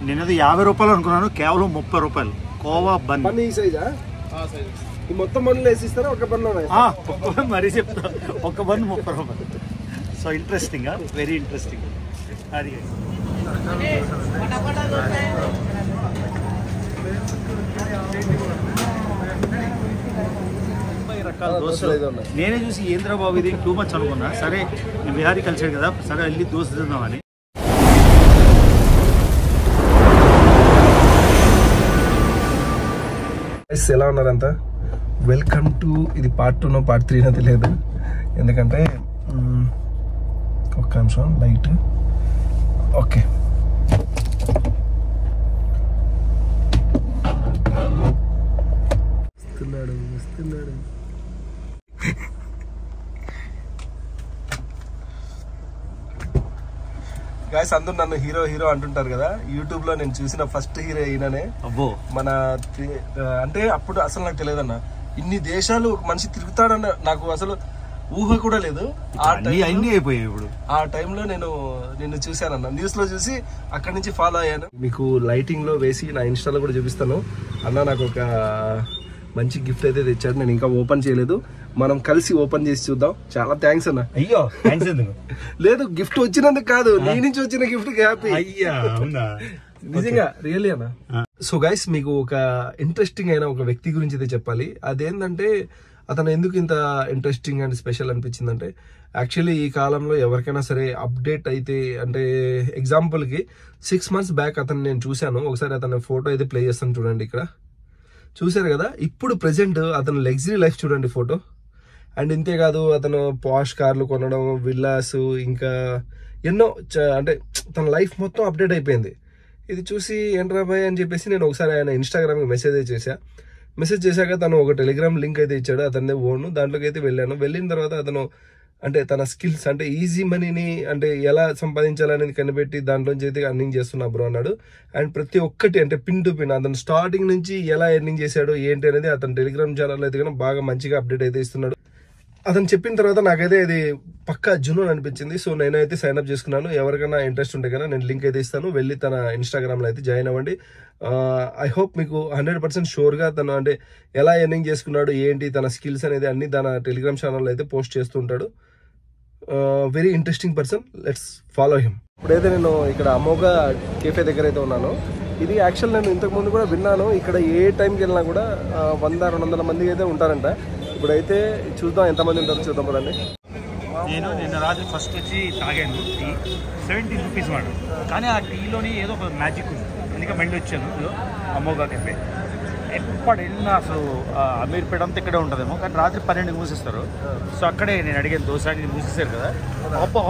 నేనది 50 రూపాయలు అనుకున్నాను, కేవలం 30 రూపాయలు. కోవా బన్. ఈ సైజా? ఈ మొత్తం బన్నులు వేసిస్తారా? ఒక బన్ను మరీ చెప్తా, ఒక బన్ 30 రూపాయలు. So interesting, very interesting. అది రకాల దోశలు నేనే చూసి ఏంద్రా బాబు ఇది టూ మచ్ అనుకున్నా. సరే బిహారీ కలిసాడు కదా, సరే వెళ్ళి దోశ తిందామని. ఎలా ఉన్నారంతా? వెల్కమ్ టు, ఇది పార్ట్ 2నో పార్ట్ 3నో తెలియదు, ఎందుకంటే ఒక్క నిమిషం లైట్. ఓకే, వస్తున్నాడు. గాయస్, అందరూ నన్ను హీరో అంటుంటారు కదా. యూట్యూబ్ లో నేను చూసిన ఫస్ట్ హీరో ఈయననే. మన అంటే అప్పుడు అసలు నాకు తెలియదన్న, ఇన్ని దేశాలు మనిషి తిరుగుతాడన్న నాకు అసలు ఊహ కూడా లేదు. ఆ టైంలో నేను చూశానన్న, న్యూస్ లో చూసి అక్కడి నుంచి ఫాలో అయ్యాను. మీకు లైటింగ్ లో వేసి నా ఇన్స్టాలో కూడా చూపిస్తాను. అన్న నాకు ఒక మంచి గిఫ్ట్ అయితే తెచ్చాడు, నేను ఇంకా ఓపెన్ చేయలేదు. మనం కలిసి ఓపెన్ చేసి చూద్దాం. చాలా థ్యాంక్స్ అన్న. అయ్యో థ్యాంక్స్ ఎందుకు? లేదు, గిఫ్ట్ వచ్చినందుకు కాదు, నీ నుంచి వచ్చిన గిఫ్ట్ కి హ్యాపీ. నిజంగా రియల్లీ అన్న. సో గైస్, మీకు ఒక ఇంట్రెస్టింగ్ అయిన ఒక వ్యక్తి గురించి అయితే చెప్పాలి. అదేంటంటే అతను ఎందుకు ఇంత ఇంట్రెస్టింగ్ అండ్ స్పెషల్ అనిపించిందంటే, యాక్చువల్లీ ఈ కాలంలో ఎవరికైనా సరే అప్డేట్ అయితే, అంటే ఎగ్జాంపుల్కి 6 months బ్యాక్ అతను నేను చూశాను. ఒకసారి అతని ఫోటో అయితే ప్లే చేస్తాను చూడండి. ఇక్కడ చూశారు కదా. ఇప్పుడు ప్రెసెంట్ అతను లగ్జరీ లైఫ్ చూడండి ఫోటో. అండ్ ఇంతేకాదు, అతను పాష్ కార్లు కొనడం, విల్లాస్, ఇంకా ఎన్నో, అంటే తన లైఫ్ మొత్తం అప్డేట్ అయిపోయింది. ఇది చూసి ఏంట్రా బాయ్ అని చెప్పేసి నేను ఒకసారి ఆయన ఇన్స్టాగ్రామ్కి మెసేజ్ చేశాక తను ఒక టెలిగ్రామ్ లింక్ అయితే ఇచ్చాడు, అతనిదే ఓన్. దాంట్లోకి అయితే వెళ్ళాను. వెళ్ళిన తర్వాత అతను అంటే తన స్కిల్స్, అంటే ఈజీ మనీని అంటే ఎలా సంపాదించాలనేది కనిపెట్టి దాంట్లోంచి అయితే ఎర్నింగ్ చేస్తున్నా బ్రో అన్నాడు. అండ్ ప్రతి ఒక్కటి అంటే పిన్ టు పిన్ అతను స్టార్టింగ్ నుంచి ఎలా ఎర్నింగ్ చేశాడు ఏంటి అనేది అతను టెలిగ్రామ్ ఛానల్ అయితే కానీ బాగా మంచిగా అప్డేట్ అయితే ఇస్తున్నాడు. అతను చెప్పిన తర్వాత నాకైతే ఇది పక్కా జునూన్ అనిపించింది. సో నేనైతే సైన్ అప్ చేసుకున్నాను. ఎవరికైనా ఇంట్రెస్ట్ ఉంటే కన్నా నేను లింక్ అయితే ఇస్తాను, వెళ్ళి తన ఇన్స్టాగ్రామ్లో అయితే జాయిన్ అవ్వండి. ఐ హోప్ మీకు 100% షూర్గా తను అంటే ఎలా ఎర్నింగ్ చేసుకున్నాడు ఏంటి తన స్కిల్స్ అనేది అన్ని తన టెలిగ్రామ్ ఛానల్లో అయితే పోస్ట్ చేస్తుంటాడు. Very interesting person, let's follow him. ఇప్పుడైతే నేను ఇక్కడ అమోఘా కేఫే దగ్గర అయితే ఉన్నాను. ఇది యాక్చువల్ నేను ఇంతకుముందు కూడా విన్నాను, ఇక్కడ ఏ టైంకి వెళ్ళినా కూడా 100-200 మంది అయితే ఉంటారంట. ఇప్పుడైతే చూద్దాం ఎంతమంది ఉంటారో చూద్దాం కదండి. నేను నిన్న రాత్రి ఫస్ట్ వచ్చి తాగాను టీ, 17 రూపీస్ వాడు. కానీ ఆ టీలోని ఏదో ఒక మ్యాజిక్ ఉంది, అందుకే మైండ్ వచ్చాను అమోఘా కెఫే. ఎప్పుడు వెళ్ళినా అసలు అమీర్పేట అంతా ఇక్కడే ఉంటుందేమో, కానీ రాత్రి 12కి మూసేస్తారు. సో అక్కడే నేను అడిగాను దోశ, అని మూసేస్తారు కదా.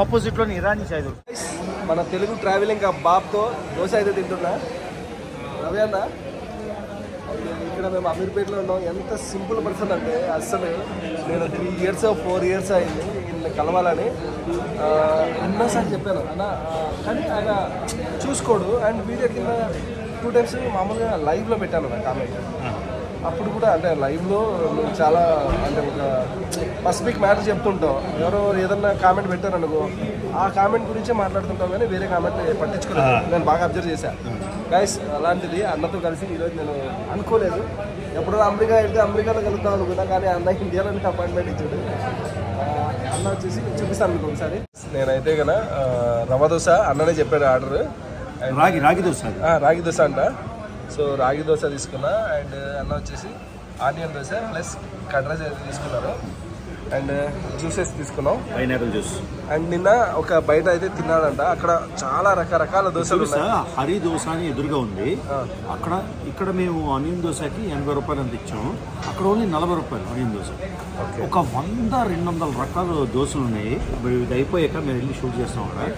ఆపోజిట్లోని ఇరానీ చాయ్. మన తెలుగు ట్రావెలింగ్ బాబ్తో దోశ అయితే తింటున్నా. రవి అన్న, ఇక్కడ మేము అమీర్పేటలో ఉన్నాం. ఎంత సింపుల్ పర్సన్ అంటే అస్సలు నేను 3 years 4 years అయింది వీళ్ళని కలవాలని ఎన్నోసార్లు చెప్పాను అన్న, కానీ ఆయన చూసుకోడు. అండ్ వీడియో కింద 2 times మామూలుగా లైవ్లో పెట్టాను నా కామెంట్. అప్పుడు కూడా అంటే లైవ్లో నువ్వు చాలా అంటే ఒక స్పెసిఫిక్ మ్యాటర్ చెప్తుంటావు. ఎవరో ఏదన్నా కామెంట్ పెట్టారనుకో, ఆ కామెంట్ గురించే మాట్లాడుతుంటావు, కానీ వేరే కామెంట్ పట్టించుకోలేదు. నేను బాగా అబ్జర్వ్ చేశాను గైస్. అలాంటిది అన్నతో కలిసి ఈరోజు నేను అనుకోలేదు, ఎప్పుడో అమెరికా వెళ్తే అమెరికాలో కలుద్దాం అనుకున్నా, కానీ అన్న ఇండియాలోనే అపాయింట్మెంట్ ఇచ్చాడు. అన్న వచ్చేసి చూపిస్తాను మీకు ఒకసారి. నేనైతే కన్నా రవ్వ దోశ అన్ననే చెప్పాడు ఆర్డర్. రాగి దోశ అంట. సో రాగి దోశ తీసుకున్నా. అండ్ అన్న వచ్చేసి onion dosa plus curd rice అయితే తీసుకున్నారు. అండ్ జ్యూసెస్ తీసుకున్నాం, పైనాపిల్ జ్యూస్. అండ్ నిన్న ఒక బయట అయితే తిన్నాడంట, అక్కడ చాలా రకరకాల దోశలు. హరి దోశ అని ఎదురుగా ఉంది అక్కడ. ఇక్కడ మేము ఆనియన్ దోశకి 80 రూపాయలు అంత ఇచ్చాము, అక్కడ ఓన్లీ 40 రూపాయలు ఆనియన్ దోశ. ఒక 100-200 రకాల దోశలు ఉన్నాయి. ఇది అయిపోయాక మేము వెళ్ళి షూట్ చేస్తాం అక్కడ.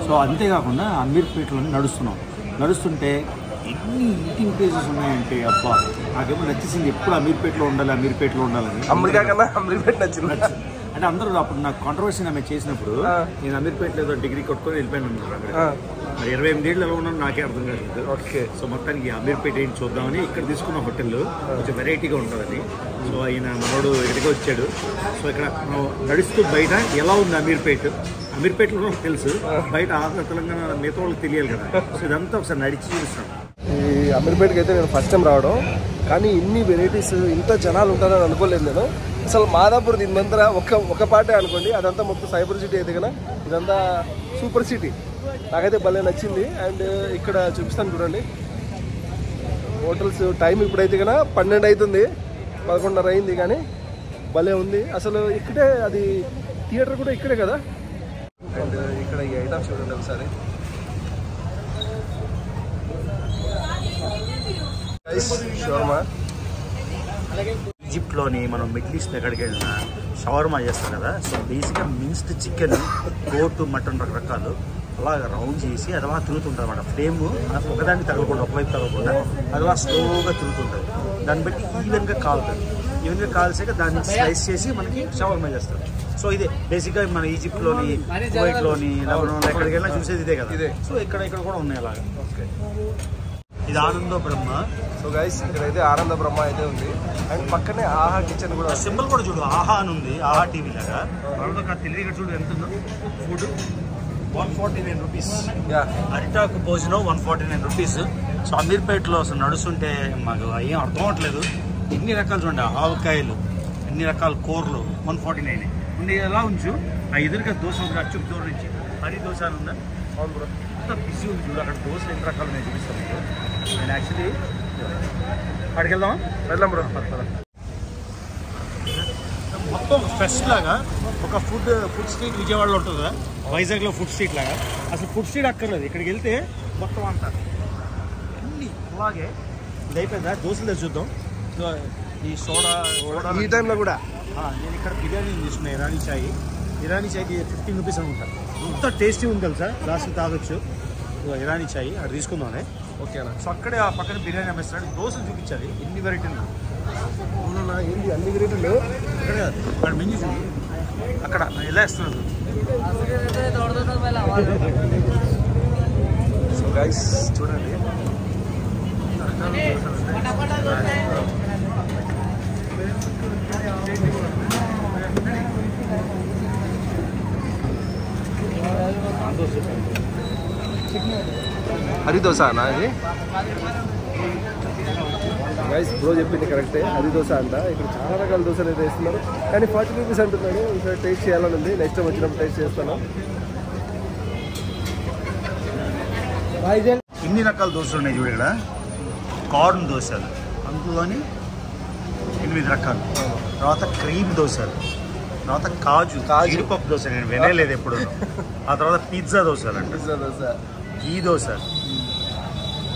సో అంతేకాకుండా అమీర్పేటలో నడుస్తుంటే ఎన్ని ఈటింగ్ ప్లేసెస్ ఉన్నాయంటే అబ్బా నాకేమో నచ్చేసింది. ఎప్పుడు అమీర్పేటలో ఉండాలని. అమీర్పేట నచ్చింది అంటే అందరూ అప్పుడు నాకు కాంట్రవర్సీ ఆమె చేసినప్పుడు నేను అమీర్పేటలో ఏదో డిగ్రీ కొట్టుకొని వెళ్ళిపోయాను అన్నమాట. మరి 28 ఏళ్ళు ఎలా ఉన్నాను నాకే అర్థం కాదు. ఓకే. సో మొత్తానికి అమీర్పేట ఏంటి చూద్దామని ఇక్కడ తీసుకున్న హోటల్ కొంచెం వెరైటీగా ఉంటుందని. సో ఆయన మనోడు ఇక్కడికి వచ్చాడు. సో ఇక్కడ నడుస్తూ బయట ఎలా ఉంది అమీర్పేట అమీర్పేటలో తెలుసు, బయట ఆంధ్ర తెలంగాణ మిగతా వాళ్ళకి తెలియాలి కదా. సో ఇదంతా ఒకసారి నడిచి చూపిస్తాం. ఈ అమీర్పేటకి అయితే నేను ఫస్ట్ టైం రావడం, కానీ ఇన్ని వెరైటీస్ ఇంత జనాలు ఉంటారని అనుకోలేదు నేను. అసలు మాదాపూర్ దీని మంతర ఒక పాటే అనుకోండి, అదంతా మొత్తం సైబర్ సిటీ అయితే కదా, ఇదంతా సూపర్ సిటీ. నాకైతే భలే నచ్చింది. అండ్ ఇక్కడ చూపిస్తాను చూడండి హోటల్స్. టైం ఇప్పుడైతే కదా 12 అవుతుంది, 11:30 అయింది, కానీ భలే ఉంది అసలు. ఇక్కడే అది థియేటర్ కూడా ఇక్కడే కదా. అండ్ ఇక్కడ ఈ ఐటమ్స్ చూడండి ఒకసారి. షవర్మా. ఈజిప్ట్లోని మనం మిడిల్ ఈస్ట్ ఎక్కడికి వెళ్ళినా షవర్మా చేస్తాం కదా. సో బేసిక్గా మిన్స్డ్ చికెన్, గోటు, మటన్ రకరకాలు అలాగ రౌండ్ చేసి అది అలా తిరుగుతుంటుంది అన్నమాట. ఫ్లేమ్ ఒకదాన్ని తగలకుండా, ఒకవైపు తగలకుండా అది అలా స్లోగా తిరుగుతుంటుంది. దాన్ని బట్టి ఈవెన్గా కాలుతుంది. ఈవెన్గా కాల్చాక దాన్ని స్లైస్ చేసి మనకి షవర్మా చేస్తారు. సో ఇదే బేసిక్గా మన ఈజిప్ట్లోని, కువైట్లోని, లెబనాన్లో ఎక్కడికి వెళ్ళినా చూసేది ఇదే కదా. సో ఇక్కడ కూడా ఉన్నాయి అలాగా. ఓకే, ఇది ఆనంద బ్రహ్మ. సో గైస్ ఇక్కడైతే ఆనంద బ్రహ్మ అయితే ఉంది. అండ్ పక్కనే ఆహా కిచెన్ కూడా. సింబల్ కూడా చూడు, ఆహా అని ఉంది, ఆహా టీవీ లాగా. తెలియదు ఇక్కడ చూడు ఎంత ఉందో. Food 149 rupees. అరిటాకు భోజనం 149 రూపీస్. సో అమీర్పేటలో అసలు నడుస్తుంటే మాకు ఏం అర్థం అవ్వట్లేదు. ఎన్ని రకాలు చూడండి, ఆవకాయలు, ఎన్ని రకాల కూరలు. 149 ఉంది. ఎలా ఉంచు ఆ ఎదురుగా దోశ ఉంది, అచ్చుకు దూరం నుంచి హరి దోశ అని ఉందా. అవును బ్రో, అంత బిజీ ఉంది చూడు. అక్కడ దోశలు ఎన్ని రకాలు ఉన్నాయి చూపిస్తాను మీకు. నేను యాక్చువల్లీ అక్కడికి వెళ్దాం బ్రో. మొత్తం ఫెస్ట్ లాగా ఒక ఫుడ్ స్ట్రీట్ విజయవాడలో ఉంటుంది కదా, వైజాగ్లో ఫుడ్ స్ట్రీట్ లాగా. అసలు ఫుడ్ స్ట్రీట్ అక్కర్లేదు, ఇక్కడికి వెళ్తే మొత్తం అంతా అన్ని అలాగే. ఇది అయిపోయిందా, దోశలు తెచ్చి చూద్దాం. ఈ సోడా ఈ టైంలో కూడా నేను ఇక్కడ బిర్యానీ తీసుకున్నాను, ఇరానీ చాయ్. ఇరానీ చాయ్కి 15 రూపీస్ అనుకుంటా. ఎంత టేస్టీ ఉంది తెలుసా, గ్లాసులు తాగొచ్చు. ఇరానీ చాయ్ అది తీసుకుందామని. ఓకే అన్న. సో అక్కడే ఆ పక్కన బిర్యానీ అమ్మేస్తున్నాడు. దోశలు చూపించాలి, ఎన్ని వెరైటీలు. అవునన్నా, ఏంటి అన్ని వెరైటీలు? ఇక్కడ అక్కడ మెన్యూ చూడు, అక్కడ ఎలా ఇస్తున్నారు. సో గైస్ చూడండి, హరి దోశ అన్న ఇది. గైస్ బ్రో చెప్పింది కరెక్టే, హరి దోశ అంట. ఇక్కడ చాలా రకాల దోశలు అయితే వేస్తున్నారు, కానీ 40 రూపీస్ అంటున్నాడు. ఇక్కడ టేస్ట్ చేయాలని ఉంది, నెక్స్ట్ టైం వచ్చినప్పుడు టేస్ట్ చేస్తాను. ఇన్ని రకాల దోశలు ఉన్నాయి చూడు. ఇక్కడ కార్న్ దోశలు, అందులోని 8 రకాలు. తర్వాత క్రీమ్ దోశలు, తర్వాత కాజు జీడిపప్పు దోశ, నేను వినలేదు ఎప్పుడు. ఆ తర్వాత పిజ్జా దోశలు అంట, గీ దోశ,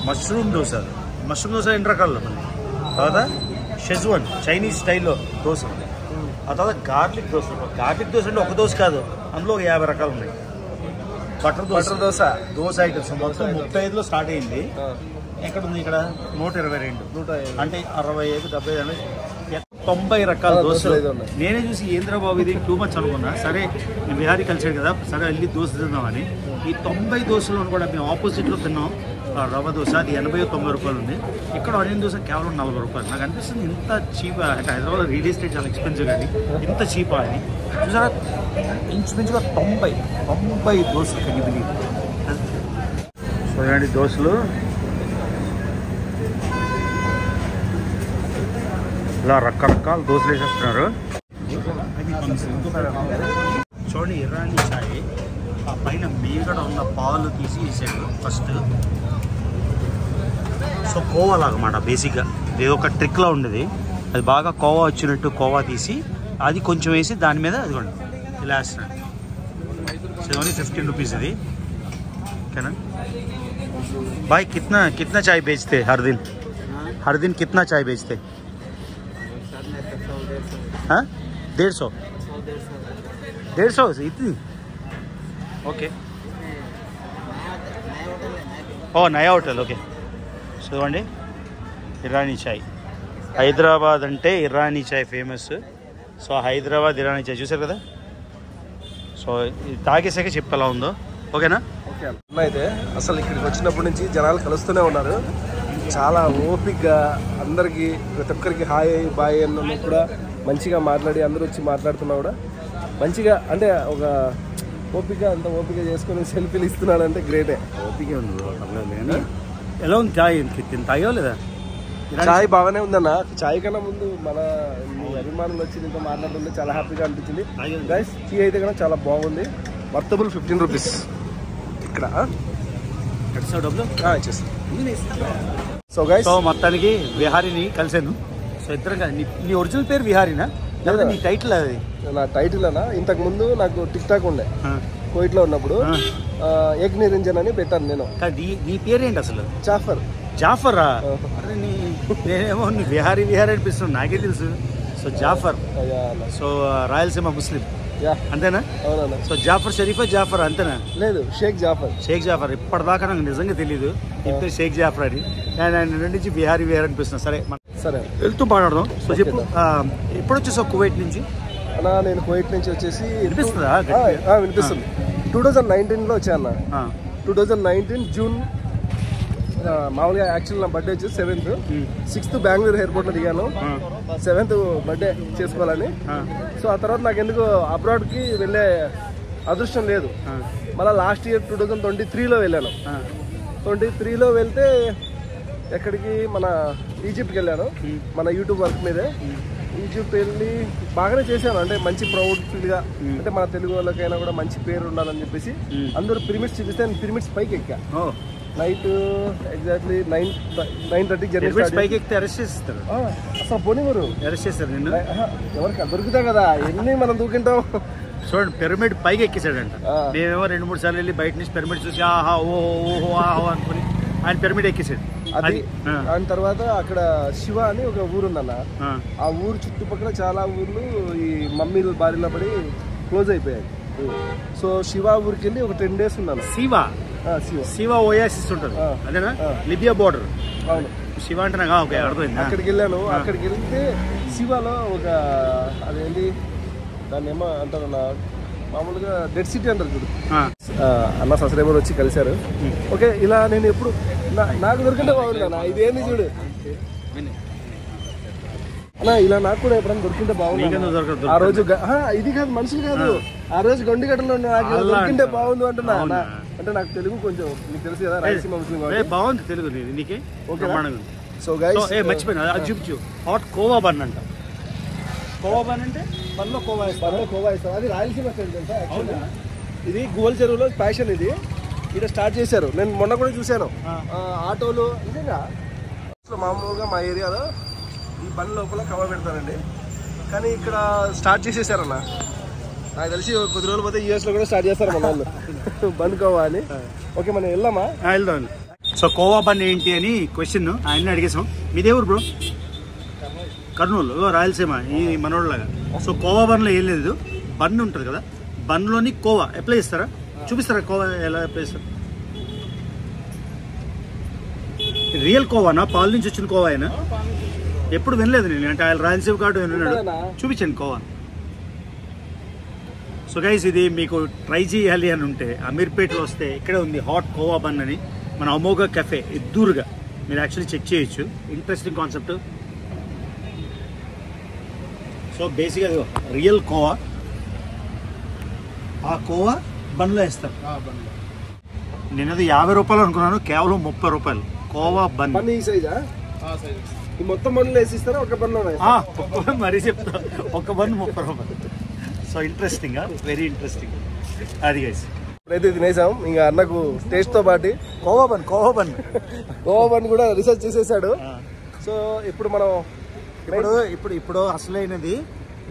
మష్రూమ్ దోశలు. మష్రూమ్ దోశ 8 రకాలు. తర్వాత షెజ్వాన్ చైనీస్ స్టైల్లో దోశ. ఆ తర్వాత గార్లిక్ దోశ. గార్లిక్ దోశ అంటే ఒక దోశ కాదు, అందులో ఒక 50 రకాలు ఉన్నాయి. బటర్ దోశ ఐటమ్స్ మొత్తం 35లో స్టార్ట్ అయింది. ఎక్కడ ఉంది? ఇక్కడ 122, అంటే 65, 70, 90 రకాల దోశలు. నేనే చూసి ఏంద్రా బాబు ఇది టూ మచ్ అనుకున్నా. సరే నేను బిహారీ కలిసాడు కదా, సరే వెళ్ళి దోశ తిందామని. ఈ 90 దోశలు కూడా మేము ఆపోజిట్లో తిన్నాం. రవ్వ దోశ అది 80-90 రూపాయలు ఉంది. ఇక్కడ ఆనియన్ దోశ కేవలం 40 రూపాయలు. నాకు అనిపిస్తుంది ఇంత చీపా, అంటే హైదరాబాద్ రియల్ ఎస్టేట్ చాలా ఎక్స్పెన్సివ్ కానీ ఇంత చీపా అని. చూసారా, ఇంచుమించుగా 90 దోశలు కనిపిలి. సో ఇలాంటి దోశలు ఇలా రకరకాల దోశలు వేసేస్తున్నారు. చూడండి, ఇరానీ చాయ్. ఆ పైన మీగడ ఉన్న పాలు తీసి వేసాడు ఫస్ట్. సో కోవా లాగమాట బేసిక్గా, ఇది ఒక ట్రిక్లా ఉండేది. అది బాగా కోవా వచ్చినట్టు కోవా తీసి అది కొంచెం వేసి దాని మీద అదిగోండి ఇలా వేస్తున్నాడు. సో ఓన్లీ 15 రూపీస్ ఇది. ఓకేనా भाई, कितना चाय बेचते हर दिन कितना चाय बेचते? हाँ, 150 इतनी. ओके, ఓ నయా హోటల్. ఓకే, చూడండి ఇరానీ చాయ్. హైదరాబాద్ అంటే ఇరానీ చాయ్ ఫేమస్. సో హైదరాబాద్ ఇరానీ చాయ్ చూసారు కదా. సో ఇది తాగేసాక చెప్పేలా ఉందో. ఓకేనా? ఓకే అయితే అసలు ఇక్కడికి వచ్చినప్పటి నుంచి జనాలు కలుస్తూనే ఉన్నారు. చాలా ఓపిక్గా అందరికీ, ప్రతి ఒక్కరికి హాయ్ బాయ్ అన్న కూడా మంచిగా మాట్లాడి అందరూ వచ్చి మాట్లాడుతున్నా కూడా మంచిగా, అంటే ఒక ఓపిక అంత ఓపిక చేసుకుని సెల్ఫీలు ఇస్తున్నాడు అంటే గ్రేటే. ఓపిక ఉంది బ్రో, పర్లేదు కానీ. ఎలా ఉంది చాయ్? తాగో లేదా? చాయ్ బాగానే ఉందన్న. చాయ్ కన్నా ముందు మన అభిమానులు వచ్చి నీతో మాట్లాడుతుంటే చాలా హ్యాపీగా అనిపించింది. గైస్ టీ అయితే కూడా చాలా బాగుంది. Worthable 15 rupees. ఇక్కడ సో గైస్ మొత్తానికి విహారీని కలిసాను. సో ఇద్దరం నీ ఒరిజినల్ పేరు విహారీనా లేదా నీ టైటిల్? అది నా టైటిల్ అన్న. ఇంతకు ముందు నాకు టిక్ టాక్ ఉండే కోయిట్ లో ఉన్నప్పుడు, ఏక్ నిరంజన్ అని పెట్టాను నేను. నీ పేరేంటి అసలు? జాఫర్. జాఫరా? నేనేమో నీ విహారీ అనిపిస్తుంది, నాకే తెలుసు. సో జాఫర్, సో రాయలసీమ ముస్లిం అంతేనా? అవునన్నా. సో జాఫర్ షరీఫా జాఫర్ అంతేనా? లేదు, షేక్ జాఫర్. షేక్ జాఫర్. ఇప్పటిదాకా నాకు నిజంగా తెలియదు ఇంతే షేక్ జాఫర్ అని. నేను నుంచి విహారీ అనిపిస్తున్నా. సరే సరే వెళ్తూ మాట్లాడదాం. సో చెప్పు, ఎప్పుడు వచ్చేసావు కువైట్ నుంచి? అన్నా నేను కువైట్ నుంచి వచ్చేసి వినిపిస్తుందా? వినిపిస్తుంది. 2019లో వచ్చా అన్న. 2019 జూన్. మామూలుగా యాక్చువల్ నా బర్త్డే వచ్చేసి 7th. 6th బెంగళూరు ఎయిర్పోర్ట్ లో దిగాను. 7th బర్త్డే చేసుకోవాలని. సో ఆ తర్వాత నాకు ఎందుకు అబ్రాడ్ కి వెళ్ళే అదృష్టం లేదు. మళ్ళీ లాస్ట్ ఇయర్ 2023లో వెళ్ళాను. 23లో వెళ్తే ఎక్కడికి, మన ఈజిప్ట్కి వెళ్ళాను మన యూట్యూబ్ వర్క్ మీదే. ఈజిప్ట్ వెళ్ళి బాగానే చేశాను, అంటే మంచి ప్రౌడ్ ఫీల్గా, అంటే మన తెలుగు వాళ్ళకైనా కూడా మంచి పేరు ఉండాలని చెప్పేసి అందరూ పిరమిడ్స్ చూపిస్తే నేను పిరమిడ్స్ పైకి ఎక్కా. Night exactly 9:30 journey. పైకి ఎక్కితే అరెస్ట్ చేస్తారు అసలు పోనివ్వరు. అరెస్ట్ చేస్తారు నిన్ను. ఎవరికి దొరుకుతాం కదా, ఎన్ని మనం దూకింటాం. చూడండి, పిరమిడ్ పైకి ఎక్కేసాడంట. నేనేమో 2-3 సార్లు వెళ్ళి బయట నుంచి పిరమిడ్ చూసి ఆహా ఓహో ఆహో అనుకుని ఆయన పిరమిడ్ ఎక్కేసాడు. అది దాని తర్వాత అక్కడ శివ అని ఒక ఊరు ఉందన్న. ఆ ఊరు చుట్టుపక్కల చాలా ఊర్లు ఈ మమ్మీలు బారిలో పడి క్లోజ్ అయిపోయాయి. సో శివ ఊరికి వెళ్ళి ఒక 10 days ఉన్నాను. శివ ఓయాసిస్ ఉంటుంది అదేనా? Libya border. అవును, శివ అంటే నాకు అర్థమైంది. అక్కడికి వెళ్ళాను. అక్కడికి వెళ్తే శివలో ఒక అదేంటి దాన్ని ఏమో అంటారు మామూలుగా డెడ్ సిటీ అంటారు చూడు. అన్న సబ్స్క్రైబర్ వచ్చి కలిశారు. ఓకే, ఇలా నేను ఎప్పుడు నాకు దొరికితే బాగుంది. ఇదేంది చూడు అన్నా, ఇలా నాకు కూడా ఎప్పుడైనా దొరికింటే బాగుంది. ఆ రోజు ఇది కాదు, మనుషులు కాదు, ఆ రోజు గొండిగట్టలో నాకు దొరికింటే బాగుంది అంటున్నా. అంటే నాకు తెలుగు కొంచెం మీకు తెలుసు కదా, రాయలసీమ ముస్లిం బాగుంది తెలుగు నీకే. ఓకే. సో గైస్ మర్చిపోయినా హాట్ కోవా బన్ అంట. కోవా బన్ అంటే పనిలో కోవా ఇస్తాం. అది రాయలసీమ స్టైల్ తెలుసా. యాక్చువల్గా ఇది గువల్ చెరువులో ప్యాషన్. ఇది ఇక్కడ స్టార్ట్ చేశారు. నేను మొన్న కూడా చూశాను ఆటోలు. నిజంగా మామూలుగా మా ఏరియాలో ఈ బండి లోపల కవర్ పెడతారండి, కానీ ఇక్కడ స్టార్ట్ చేసేసారన్న. నాకు తెలిసి కొద్ది రోజులు పోతే US లో కూడా స్టార్ట్ చేస్తారు మన వాళ్ళు బండ్ కోవా అని. ఓకే, మనం వెళ్దామా? వెళ్దాం. సో కోవా బన్ ఏంటి అని క్వశ్చన్ ఆయన అడిగేసాం. మీదేవురు బ్రో? కర్నూలు, రాయలసీమ ఈ మనోళ్ళలాగా. సో కోవా బన్లో ఏం లేదు, బన్ ఉంటుంది కదా, బన్లోని కోవా అప్లై చేస్తారా? చూపిస్తారా కోవా ఎలా అప్లై చేస్తారు? రియల్ కోవానా? పాలు నుంచి వచ్చిన కోవా అయినా? ఎప్పుడు వినలేదు నేను, అంటే ఆయన రాయలసీమ కార్డు విన్నాడు. చూపించండి కోవా. సో గైస్, ఇది మీకు ట్రై చేయాలి అని ఉంటే అమీర్పేటలో వస్తే ఇక్కడే ఉంది హాట్ కోవా బన్ అని, మన అమోఘా కెఫే ఎదురుగా. మీరు యాక్చువల్లీ చెక్ చేయొచ్చు. Interesting concept. సో బేసిక్గా రియల్ కోవా, ఆ కోవా బన్లో వేస్తారు. నేను అది 50 రూపాయలు అనుకున్నాను, కేవలం 30 రూపాయలు కోవా బన్. ఈ సైజా? మొత్తం బండ్లు వేసిస్తారా? ఒక బండ్లో మరీ చెప్తా, ఒక బన్ 30 రూపాయలు. So interesting, very interesting. అది గైస్ ఇప్పుడైతే తినేసాం. ఇంకా అన్నకు టేస్ట్ తో పాటు కోవా బన్ కూడా రీసెర్చ్ చేసేసాడు. సో ఇప్పుడు మనం ఇప్పుడు అసలైనది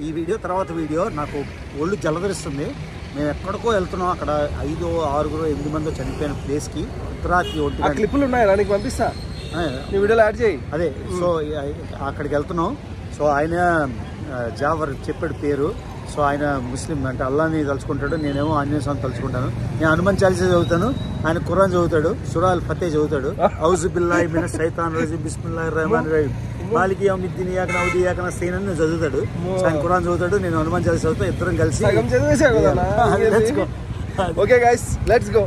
ఈ వీడియో. తర్వాత వీడియో నాకు ఒళ్ళు జలధరిస్తుంది. మేము ఎక్కడికో వెళ్తున్నాం, అక్కడ 5, 6, 8 మంది చనిపోయిన ప్లేస్కి ఉత్తరాకి ఒంటి క్లిప్పులు ఉన్నాయి, నీకు పంపిస్తా, నీ వీడియోలో యాడ్ చేయి. అదే, సో అక్కడికి వెళ్తున్నాం. సో ఆయన జాఫర్ చెప్పాడు పేరు. సో ఆయన ముస్లిం, అంటే అల్లాని తలుచుకుంటాడు, నేనేమో ఆంజనేయ స్వామిని తలుచుకుంటాను. నేను హనుమాన్ చాలీసా చదువుతాను, ఆయన ఖురాన్ చదువుతాడు, సూరా అల్ ఫతే చదువుతాడు. ఔజు బిల్లాహి మినష్ షైతానిర్ రజీమ్ బిస్మిల్లాహిర్ రహమానిర్ రహీం మాలికి యౌమిద్దీన్ ఇయ్యాక నఅబుదు ఇయ్యాక నస్తঈన్ అని చదువుతాడు. ఆయన ఖురాన్ చదువుతాడు, నేను హనుమాన్ చాలీసా చదువుతాను. ఇద్దరం కలిసి ఓకే గైస్, లెట్స్ గో.